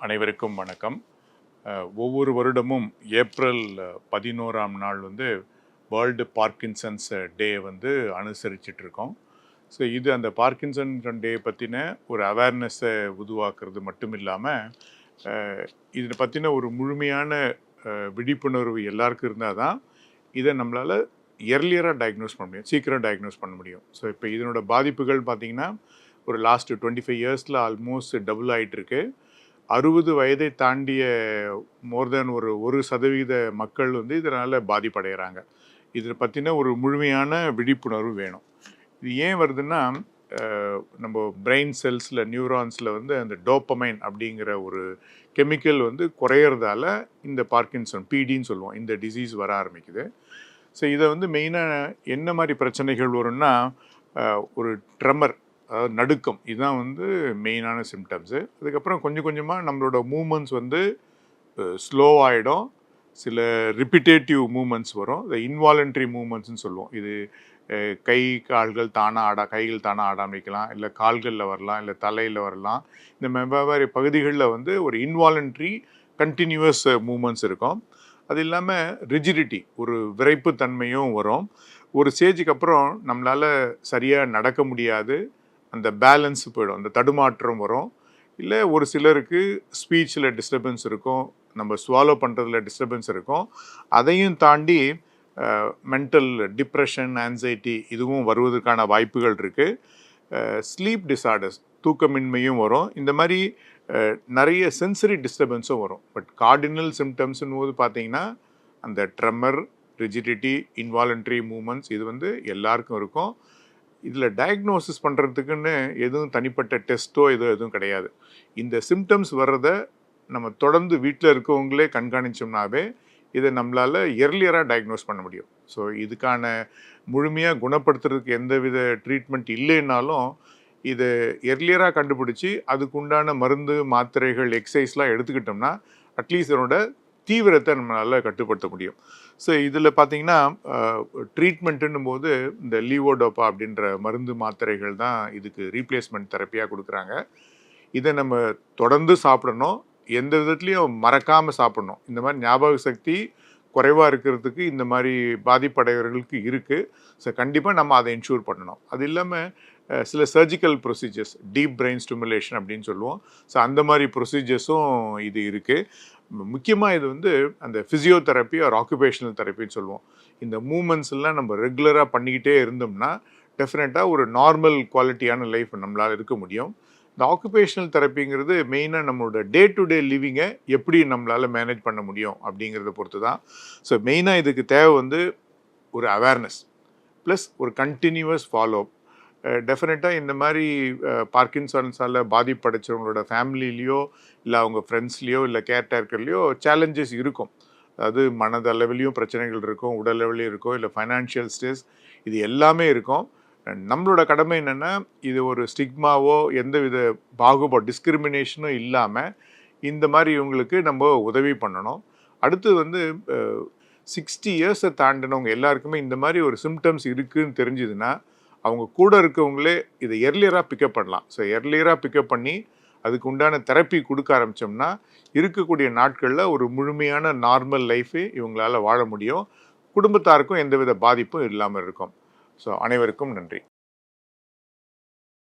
அனைவருக்கும் வணக்கம். ஒவ்வொரு வருடமும் ஏப்ரல் 11ஆம் நாள் வேர்ல்டு பார்க்கின்சன்ஸ் டே அனுசரிச்சுட்டு இருக்கோம். ஸோ இது அந்த பார்க்கின்சன் டே பற்றின ஒரு அவேர்னஸை உருவாக்குறது மட்டும் இல்லாமல் இதை பற்றின ஒரு முழுமையான விழிப்புணர்வு எல்லாருக்கும் இருந்தால் தான் இதை நம்மளால் எர்லியராக டயக்னோஸ் பண்ண முடியும், சீக்கிரம் டயக்னோஸ் பண்ண முடியும். ஸோ இப்போ இதனோட பாதிப்புகள் பார்த்திங்கன்னா ஒரு லாஸ்ட் 25 இயர்ஸில் ஆல்மோஸ்ட் டபுள் ஆகிட்டுருக்கு. 60 வயதை தாண்டிய மோர் தென் ஒரு சதவீத மக்கள் இதனால் பாதிப்படைகிறாங்க. இதை பற்றின ஒரு முழுமையான விழிப்புணர்வு வேணும். இது ஏன் வருதுன்னா நம்ம பிரெயின் செல்ஸில் நியூரான்ஸில் அந்த டோப்பமைன் அப்படிங்கிற ஒரு கெமிக்கல் குறையிறதால இந்த பார்க்கின்சன் பிடின்னு சொல்லுவோம், இந்த டிசீஸ் வர ஆரம்பிக்குது. ஸோ இதை மெயினாக என்ன மாதிரி பிரச்சனைகள் வரும்னா ஒரு ட்ரெமர், அதாவது நடுக்கம், இதுதான் மெயினான சிம்டம்ஸு. அதுக்கப்புறம் கொஞ்சம் கொஞ்சமாக நம்மளோட மூமெண்ட்ஸ் ஸ்லோ ஆகிடும். சில ரிப்பிட்டேட்டிவ் மூமெண்ட்ஸ் வரும், இந்த இன்வாலண்ட்ரி மூமெண்ட்ஸ்னு சொல்லுவோம். இது கைகள் தானாக ஆடாமல் இருக்கலாம், இல்லை கால்களில் வரலாம், இல்லை தலையில் வரலாம். இந்த வெவ்வேறு பகுதிகளில் ஒரு இன்வாலண்ட்ரி கண்டினியூவஸ் மூமெண்ட்ஸ் இருக்கும். அது இல்லாமல் ரிஜிடிட்டி, ஒரு விரைப்பு தன்மையும் வரும். ஒரு ஸ்டேஜுக்கு அப்புறம் நம்மளால் சரியாக நடக்க முடியாது, அந்த பேலன்ஸ் போயிடும், அந்த தடுமாற்றம் வரும். இல்லை ஒரு சிலருக்கு ஸ்பீச்சில் டிஸ்டர்பன்ஸ் இருக்கும், நம்ம ஸ்வாலோ பண்ணுறதுல டிஸ்டர்பன்ஸ் இருக்கும். அதையும் தாண்டி மென்டல் டிப்ரெஷன், ஆன்சைட்டி இதுவும் வருவதற்கான வாய்ப்புகள் இருக்குது. ஸ்லீப் டிஸார்டர்ஸ், தூக்கமின்மையும் வரும். இந்த மாதிரி நிறைய சென்சரி டிஸ்டர்பன்ஸும் வரும். பட் கார்டினல் சிம்டம்ஸ்னு போது பார்த்தீங்கன்னா அந்த ட்ரெமர், ரிஜிடிட்டி, இன்வாலண்ட்ரி மூமெண்ட்ஸ் இது எல்லாருக்கும் இருக்கும். இதில் டயக்னோசிஸ் பண்ணுறதுக்குன்னு எதுவும் தனிப்பட்ட டெஸ்ட்டோ எதுவும் கிடையாது. இந்த சிம்டம்ஸ் வர்றதை நம்ம தொடர்ந்து வீட்டில் இருக்கவங்களே கண்காணித்தோம்னாவே இதை நம்மளால் எர்லியராக டயக்னோஸ் பண்ண முடியும். ஸோ இதுக்கான முழுமையாக குணப்படுத்துறதுக்கு எந்தவித ட்ரீட்மெண்ட் இல்லைன்னாலும் இதை எர்லியராக கண்டுபிடிச்சி அதுக்குண்டான மருந்து, மாத்திரைகள், எக்ஸசைஸ்லாம் எடுத்துக்கிட்டோம்னா அட்லீஸ்ட் இதனோட தீவிரத்தை நம்மளால் கட்டுப்படுத்த முடியும். ஸோ இதில் பார்த்திங்கன்னா ட்ரீட்மெண்ட்டுன்னும் போது இந்த லீவோடோப்பா அப்படின்ற மருந்து மாத்திரைகள் தான் இதுக்கு ரீப்ளேஸ்மெண்ட் தெரப்பியாக கொடுக்குறாங்க. இதை நம்ம தொடர்ந்து சாப்பிடணும், எந்த விதத்துலேயும் மறக்காமல் சாப்பிடணும். இந்த மாதிரி ஞாபக சக்தி குறைவாக இருக்கிறதுக்கு இந்த மாதிரி பாதிப்படைவர்களுக்கு இருக்குது. ஸோ கண்டிப்பாக நம்ம அதை இன்ஷூர் பண்ணணும். அது இல்லாமல் சில surgical procedures, deep brain stimulation அப்படின்னு சொல்லுவோம். ஸோ அந்த மாதிரி ப்ரொசீஜர்ஸும் இது இருக்குது. முக்கியமாக இது அந்த ஃபிசியோதெரப்பி ஆர் ஆக்குபேஷனல் தெரப்பின்னு சொல்லுவோம். இந்த மூமெண்ட்ஸ் எல்லாம் நம்ம ரெகுலராக பண்ணிக்கிட்டே இருந்தோம்னா டெஃபினட்டாக ஒரு நார்மல் குவாலிட்டியான லைஃப் நம்மளால் இருக்க முடியும். இந்த ஆக்குபேஷனல் தெரப்பிங்கிறது மெயினாக நம்மளோட டே டு டே லிவிங்கை எப்படி நம்மளால் மேனேஜ் பண்ண முடியும் அப்படிங்கிறத பொறுத்து தான். ஸோ மெயினாக இதுக்கு தேவை ஒரு அவேர்னஸ் ப்ளஸ் ஒரு கண்டினியூவஸ் ஃபாலோ அப். டெஃபினட்டாக இந்த மாதிரி பார்க்கின்சன்ஸால் பாதிப்படைச்சவங்களோட ஃபேமிலிலேயோ இல்லை அவங்க ஃப்ரெண்ட்ஸ்லேயோ இல்லை கேர்டேக்கர்லேயோ சேலஞ்சஸ் இருக்கும். அதாவது மனதளவிலையும் பிரச்சனைகள் இருக்கும், உடல் லெவலையும் இருக்கும், இல்லை ஃபைனான்ஷியல் ஸ்ட்ரெஸ், இது எல்லாமே இருக்கும். நம்மளோட கடமை என்னென்னா இது ஒரு ஸ்டிக்மாவோ எந்தவித டிஸ்கிரிமினேஷனும் இல்லாமல் இந்த மாதிரி இவங்களுக்கு நம்ம உதவி பண்ணணும். அடுத்து 60 இயர்ஸை தாண்டினவங்க எல்லாருக்குமே இந்த மாதிரி ஒரு சிம்டம்ஸ் இருக்குதுன்னு தெரிஞ்சுதுன்னா அவங்க கூட இருக்கவங்களே இதை எர்லியராக பிக்கப் பண்ணலாம். ஸோ எர்லியராக பிக்கப் பண்ணி அதுக்கு உண்டான தெரப்பி கொடுக்க ஆரம்பித்தோம்னா இருக்கக்கூடிய நாட்களில் ஒரு முழுமையான நார்மல் லைஃபை இவங்களால் வாழ முடியும். குடும்பத்தாருக்கும் எந்தவித பாதிப்பும் இல்லாமல் இருக்கும். ஸோ அனைவருக்கும் நன்றி.